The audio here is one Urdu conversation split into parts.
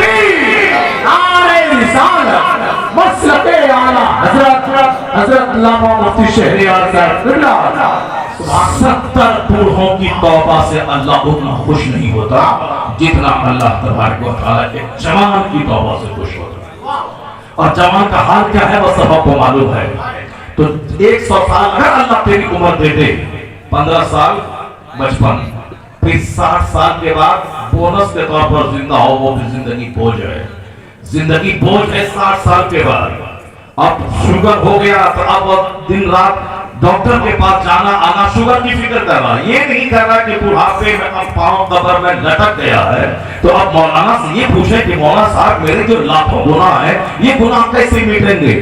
تکبیر، نعرہ رسالت، مسلک اعلیٰ حضرت علامہ مفتی شہریار صاحب 70 بوڑھوں کی توبہ سے اللہ اتنا خوش نہیں ہوتا جتنا اللہ تبارک و تعالیٰ ایک جوان کی توبہ سے خوش ہوتا ہے. اور جوان کا حال کیا ہے وہ سب کو معلوم ہے. تو 100 سال اگر اللہ تیری عمر دے دے، 15 سال بچپن، پھر 60 سال کے بعد بونس کے طور پر زندہ ہو، وہ بھی زندگی بوجھ ہے. زندگی بوجھ ہے 60 سال کے بعد. اب شوگر ہو گیا تو اب دن رات ڈاکٹر کے پاس جانا آنا، شوگر کی فکر کر رہا. یہ نہیں کر رہا کہ بڑھاپے میں اب پاؤں قبر میں لٹک گیا ہے تو اب مولانا سے یہ پوچھے کہ مولانا صاحب میرے جو لاکھوں گناہ ہیں یہ گناہ کیسے مٹیں گے،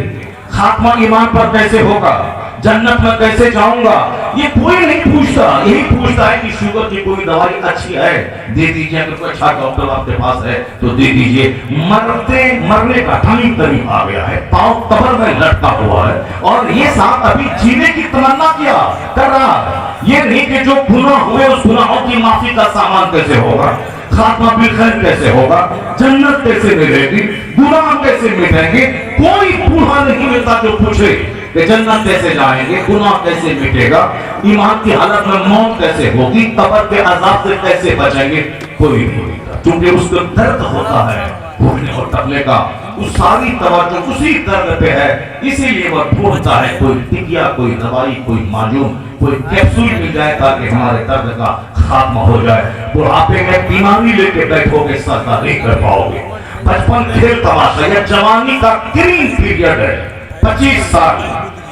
خاتمہ ایمان پر کیسے ہوگا، جنت میں کیسے جاؤں گا. یہ کوئی نہیں پوچھتا. یہی پوچھتا ہے کہ شوگر کی کوئی دوائی اچھی ہے دے دیجئے، اگر کوئی اچھا ڈاکٹر آپ کے پاس ہے تو دے دیجئے. مرنے کا ٹائم قریب آ گیا ہے، پاؤں قبر میں لٹکا ہوا ہے اور یہ صاحب ابھی جینے کی تمنا کیا کر رہا ہے. یہ نہیں کہ جو گناہ ہوئے اس گناہوں کی معافی کا سامان کیسے ہوگا، خاتمہ بالخیر کیسے ہوگا، جنت کیسے ملے گی، گناہ کیسے مٹیں گے. کوئی بوڑھا نہیں ملتا جو پوچھے کہ جنت کیسے جائیں گے، گناہ کیسے مٹے گا، ایمان کی حالت میں موت کیسے ہوگی، قبر کے عذاب سے کیسے بچیں گے. کوئی نہیں ملتا کیونکہ اس کو درد ہوتا ہے بھولنے اور ٹکنے کا. اس ساری توجہ اسی درد پہ ہے، اسی لیے وہ ڈھونڈتا ہے کوئی ٹکیا، کوئی دوائی، کوئی معجون، کوئی کیپسول مل جائے تاکہ ہمارے درد کا خاتمہ ہو جائے. بڑھاپے میں بیماری لے کے بیٹھو گے سجدہ نہیں کر پاؤ گے. بچپن کھیل تماشا، یہ جوانی کا گرین پیریڈ ہے. 25 سال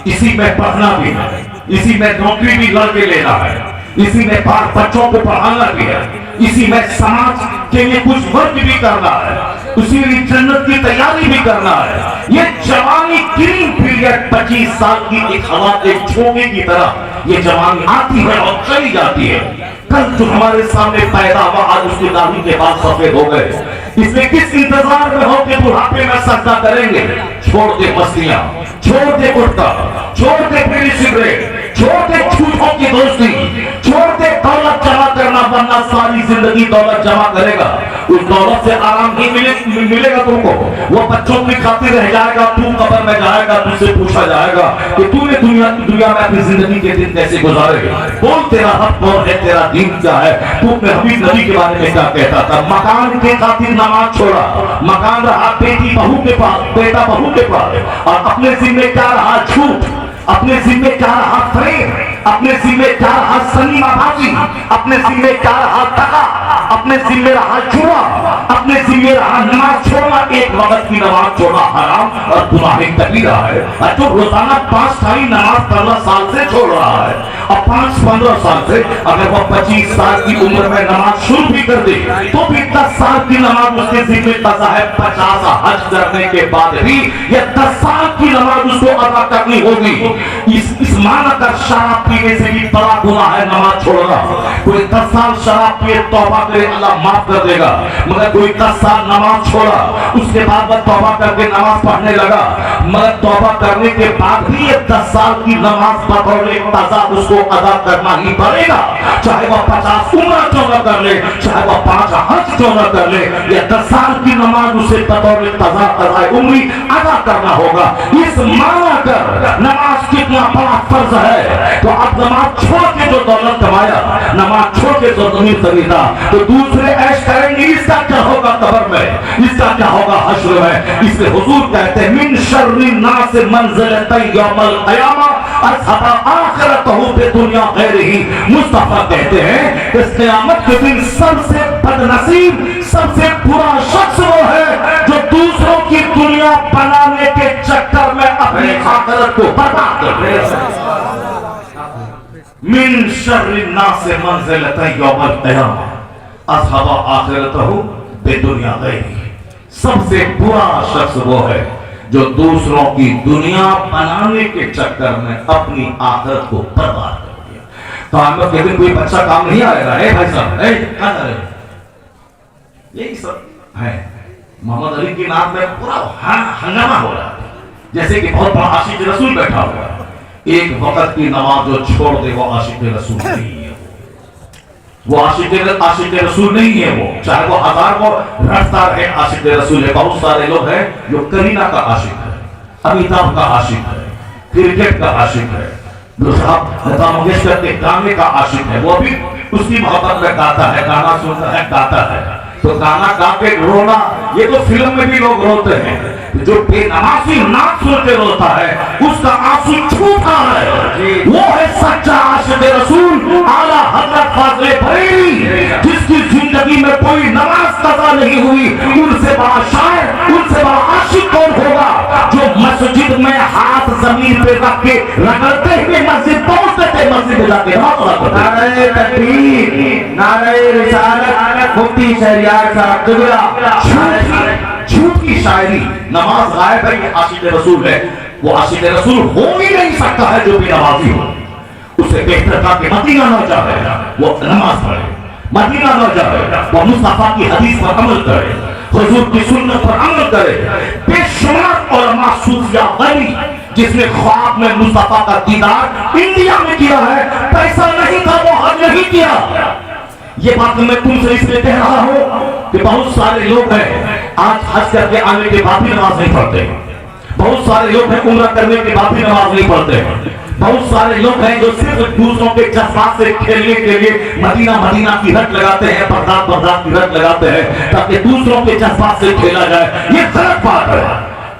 اسی میں پڑھنا بھی ہے، اسی میں نوکری بھی لڑ کے لینا ہے، اسی میں بچوں کو پڑھانا بھی ہے، اسی میں سماج کے لیے کچھ ورک بھی کرنا ہے، اسی میں جنت کی تیاری بھی کرنا ہے. یہ جوانی گرین پیریڈ 25 سال کی ایک ہوا کے جھونکے کی طرح یہ جوانی آتی ہے اور چلی جاتی ہے. کل جو ہمارے سامنے پیدا ہوا آج اس کی داڑھی کے بعد سفید ہو گئے. اس میں کس انتظار میں ہو کہ بڑھاپے میں سجدہ کریں گے. چھوڑ دے مستیاں، چھوڑ دے گٹکا، چھوڑ دے بیڑی سگریٹ، چھوڑ دے جھوٹوں کی دوستی، چھوڑ دے دولت جمع کرنا، ورنہ ساری زندگی دولت جمع کرے گا اس دولت سے آرام نہیں ملے گا تم کو. وہ بچوں کی خاطر رہ جائے گا، تو قبر میں جائے گا، تم سے پوچھا جائے گا کہ تو نے دنیا میں اپنی زندگی کے دن کیسے گزارے. بول تیرا حق کون ہے، تیرا دین کیا ہے. تو اپنے حبیب نبی کے بارے میں کیا کہتا تھا. مکان کے خاطر نماز چھوڑا، مکان رہا بیٹی بہو کے پاس، بیٹا بہو کے پاس، اور اپنے ذمہ کیا رہا جھوٹ، اپنے ذمہ کیا رہا فریب، اپنے ذمہ کیا رہا سنیما بازی، اپنے ذمہ کیا رہا دغا، اپنے ذمہ رہا جوا، اپنے ذمہ رہا نماز چھوڑنا. ایک وقت کی نماز چھوڑنا حرام اور گناہ کبیرہ ہے. اور جو روزانہ 5 ٹائم نماز 15 سال سے چھوڑ رہا ہے اور 15 سال سے اگر وہ 25 سال کی عمر میں نماز شروع بھی کر دے تو بھی 10 سال کی نماز اس کے ذمہ قضا ہے. 50 حج کرنے کے بعد بھی یہ 10 سال کی نماز اس کو ادا کرنی ہوگی. اس معنی کا شراب پینے سے بھی بڑا گناہ ہے نماز چھوڑنا. کوئی 10 سال شراب پیے توبہ کرے اللہ معاف کر دے گا، مگر کوئی 10 سال نماز چھوڑا اس کے بعد وہ توبہ کر کے نماز پڑھنے لگا، مگر توبہ کرنے کے بعد بھی یہ 10 سال کی نماز بطور قضا اس کو ادا کرنا ہی پڑے گا. چاہے وہ 50 عمرہ کیوں نہ کر لے، چاہے وہ 5 حج کیوں نہ کر لے، یہ 10 سال کی نماز اسے بطور قضا عمری ادا کرنا ہوگا. اس معنی کر نماز کتنا بڑا فرض ہے. تو اب نماز چھوڑ کے جو دولت کمایا، نماز چھوڑ کے جو زمین خریدا تو دوسرے عیش کریں گے. اس کا کیا ہوگا قبر میں، اس کا کیا ہوگا حشر میں. اس لیے حضور کہتے ہیں من شر الناس منزلۃ یوم القیامہ اصحاب آخرتہ فی دنیا غیرہ. مصطفیٰ کہتے ہیں اس قیامت کے دن سب سے بد نصیب، سب سے برا شخص وہ ہے جو دوسروں کی دنیا بنانے کے چکر میں اپنی آخرت کو برباد کر رہے ہیں. من شر الناس منزلۃ یوم القیامہ اصحاب آخرتہ فی دنیا غیرہ. سب سے برا شخص وہ ہے جو دوسروں کی دنیا بنانے کے چکر میں اپنی آخرت کو برباد کر دیا. قیامت کے دن کوئی بچہ کام نہیں آئے گا. اے بھائی صاحب یہی سب ہے. محمد علی کی نام میں پورا ہنگامہ ہو رہا ہے جیسے کہ بہت بڑا عاشق رسول بیٹھا ہوا ہے. ایک وقت کی نماز جو چھوڑ دے وہ عاشق رسول نہیں ہے. وہ عاشق رسول نہیں ہے، وہ چاہے وہ ہزار کو رٹتا رہے عاشق رسول ہے۔ بہت سارے لوگ ہیں جو کرینہ کا عاشق ہے، امیتابھ کا عاشق ہے، کرکٹ کا عاشق ہے، دوسرا لتا منگیشکر کے گانے کا عاشق ہے، وہ بھی اس کی محبت میں گاتا ہے، گانا سنتا ہے، گاتا ہے۔ تو گانا گا کے رونا، یہ تو فلم میں بھی لوگ روتے ہیں۔ جو بے نمازی نعت سن کے روتا ہے اس کا آنسو چھوٹا ہے، وہ ہے سچا عاشق رسول اعلیٰ حضرت فاضل بریلوی، جس کی زندگی میں کوئی نماز قضا نہیں ہوئی۔ ان سے بڑا شاعر، ان سے بڑا عاشق کون ہوگا جو مسجد میں ہاتھ زمین پہ رکھ کے رگڑتے ہوئے مسجد پہنچتے تھے، مسجد میں جا کے نعرہ تکبیر، نعرہ رسالت، مفتی شہریار صاحب جھوٹ کی شاعری، نماز غائب ہے، یہ عاشق رسول ہے۔ وہ عاشق رسول ہو ہی نہیں سکتا ہے جو بھی نمازی ہو۔ اسے بہتر تھا کہ مدینہ نہ جائے، وہ نماز پڑھے، مدینہ نہ جائے، وہ مصطفیٰ کی حدیث پر عمل کرے، حضور کی سنت پر عمل کرے۔ بے شمار علماء صوفیہ غنی جس نے خواب میں مصطفیٰ کا دیدار انڈیا میں کیا ہے، پیسہ نہیں تھا وہ حج نہیں کیا۔ یہ بات میں تم سے اس لیے کہہ رہا ہوں کہ بہت سارے لوگ ہیں آج حج کر کے آنے کے بعد بھی نماز نہیں پڑھتے، بہت سارے لوگ ہیں عمرہ کرنے کے بعد بھی نماز نہیں پڑھتے، بہت سارے لوگ ہیں جو صرف دوسروں کے جذبات سے کھیلنے کے لیے مدینہ مدینہ کی رٹ لگاتے ہیں، بغداد بغداد کی رٹ لگاتے ہیں تاکہ دوسروں کے جذبات سے کھیلا جائے۔ یہ غلط بات ہے۔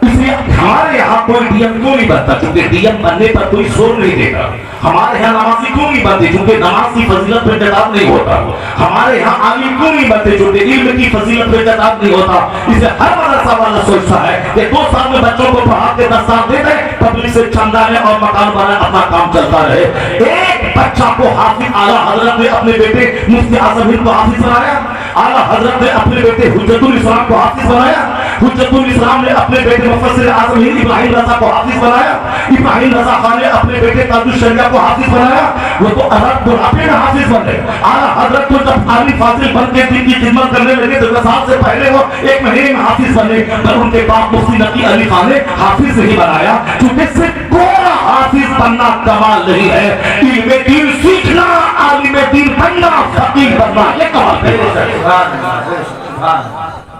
اس لیے ہمارے یہاں کوئی ڈی ایم کیوں نہیں بنتا؟ کیونکہ ڈی ایم بننے پر کوئی زور نہیں دیتا۔ ہمارے یہاں نمازی کیوں نہیں بنتے؟ کیونکہ نماز کی فضیلت پہ خطاب نہیں ہوتا۔ ہمارے یہاں عالم کیوں نہیں بنتے؟ کیونکہ علم کی فضیلت پہ خطاب نہیں ہوتا۔ اس لیے ہر مدرسہ والا سوچتا ہے کہ 2 سال میں بچوں کو پڑھا کے 10 سال دے دیں، پبلک سے چندہ لیں اور مکان بنائیں، اپنا کام چلتا رہے۔ ایک بچہ کو حافظ اعلیٰ حضرت نے اپنے بیٹے مفتی اعظم ہند کو حافظ بنایا، اعلیٰ حضرت نے اپنے بیٹے حجت الاسلام کو حافظ بنایا، حجت الاسلام نے اپنے بیٹے مفسر اعظم ہند ابراہیم رضا کو حافظ بنایا، ابراہیم رضا خان نے اپنے بیٹے تاج الشریعہ کو حافظ بنایا۔ وہ تو عرب بڑھاپے میں حافظ بنے۔ اعلیٰ حضرت کو جب عالی فاضل بن کے دین کی خدمت کرنے لگے تو 10 سال سے پہلے وہ 1 مہینے میں حافظ بنے، پر ان کے باپ مفتی نقی علی خان نے حافظ نہیں بنایا، کیونکہ صرف گورا حافظ بننا کمال نہیں ہے، علم دین سیکھنا، عالم دین بننا، فقیہ بننا یہ کمال ہے۔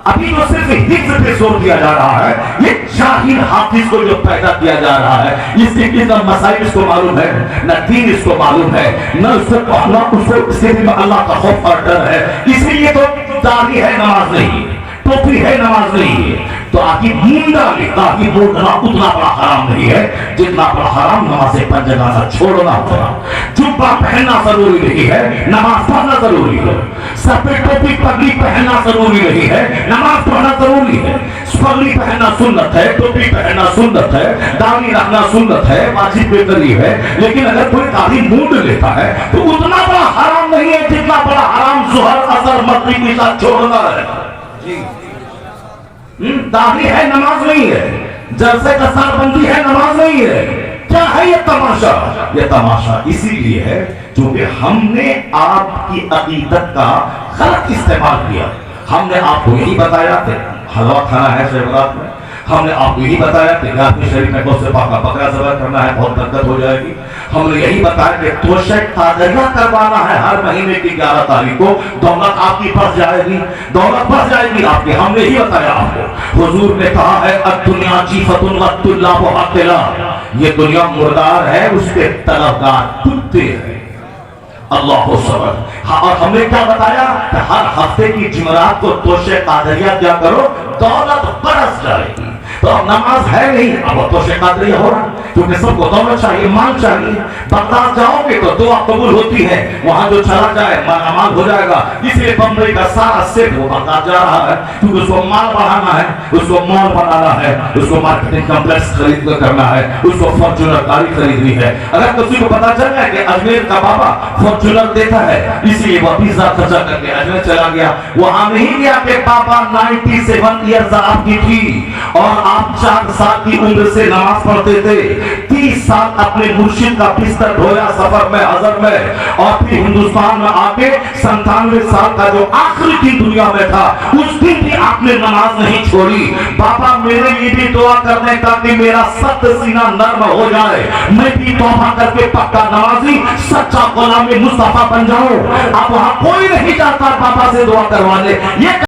ابھی جو صرف حفظ پہ زور دیا جا رہا ہے، یہ جاہل حافظ کو جو پیدا کیا جا رہا ہے، اس کے کتنا مسائل اس کو معلوم ہے، نہ دین اس کو معلوم ہے، نہ اس سے پہلا اس کو صرف اللہ کا خوف اور ڈر ہے، اس لیے تو داڑھی ہے نماز نہیں، ٹوپی ہے نماز نہیں ہے۔ تو آگے مونڈا لکھتا ہی مونڈنا اتنا بڑا حرام نہیں ہے جتنا بڑا حرام نماز پنجگانہ چھوڑنا ہوگا۔ جبہ پہننا ضروری نہیں ہے، نماز پڑھنا ضروری ہے۔ سر پہ ٹوپی پگڑی پہننا ضروری نہیں ہے، نماز پڑھنا ضروری ہے۔ پگڑی پہننا سنت ہے، ٹوپی پہننا سنت ہے، داڑھی رکھنا سنت ہے، واجب بے دلیل ہے، لیکن اگر کوئی داڑھی مونڈ لیتا ہے تو اتنا بڑا حرام نہیں ہے جتنا بڑا حرام ظہر اثر مغرب کے ساتھ چھوڑنا ہے۔ داڑھی ہے نماز نہیں ہے، جلسے کا سر بندی ہے نماز نہیں ہے۔ کیا ہے یہ تماشا؟ یہ تماشا اسی لیے ہے کیونکہ ہم نے آپ کی عقیدت کا غلط استعمال کیا۔ ہم نے آپ کو یہی بتایا کہ حلوہ کھانا ہے شیخ میں، ہم نے آپ کو یہی بتایا کہ گھر شریف میں کو سے پاکا بکرا ذبح کرنا ہے، بہت برکت ہو جائے گی۔ ہم نے یہی بتایا کہ توشک قادریہ کروانا ہے ہر مہینے کی 11 تاریخ کو، دولت آپ کی بڑھ جائے گی، دولت بڑھ جائے گی آپ کی۔ ہم نے یہی بتایا آپ کو۔ حضور نے کہا ہے الدنیا جیفۃ والطلاب عاطلہ، یہ دنیا مردار ہے، اس کے طلبگار کتے ہیں۔ اللہ صبر۔ اور ہم نے کیا بتایا کہ ہر ہفتے کی جمعرات کو توشے قادریہ کیا کرو، دولت برس جائے گی۔ تو اب نماز ہے نہیں، اب توشے قادریہ ہو رہا، کیونکہ سب کو دولت چاہیے، مال چاہیے۔ بغداد جاؤ گے تو دعا قبول ہوتی ہے، وہاں جو چلا جائے مال ہو جائے گا۔ اس لیے بمبئی کا سارا سیٹ وہ بغداد جا رہا ہے، کیونکہ اس کو مال بڑھانا ہے، اس کو مال بنانا ہے، اس کو مارکیٹنگ کمپلیکس خرید کرنا ہے، اس کو فارچونر گاڑی خریدنی ہے۔ اگر کسی کو پتا چل جائے کہ اجمیر کا بابا فارچونر دیتا ہے، اس لیے وہ پیزا خرچہ کر کے اجمیر چلا گیا۔ وہاں نہیں گیا کہ بابا 97 ایئرز آپ کی تھی اور آپ 4 سال کی عمر سے نماز پڑھتے تھے، 30 سال اپنے مرشد کا بستر ڈھویا سفر میں حضر میں، اور پھر ہندوستان میں آ کے 97 سال کا جو آخری دن دنیا میں تھا اس دن بھی آپ نے نماز نہیں چھوڑی۔ بابا میرے لیے بھی دعا کرنے تاکہ میرا سخت سینہ نرم ہو جائے، میں بھی توبہ کر کے پکا نمازی سچا غلام مصطفیٰ بن جاؤں۔ اب وہاں کوئی نہیں جاتا بابا سے دعا کروانے، یہ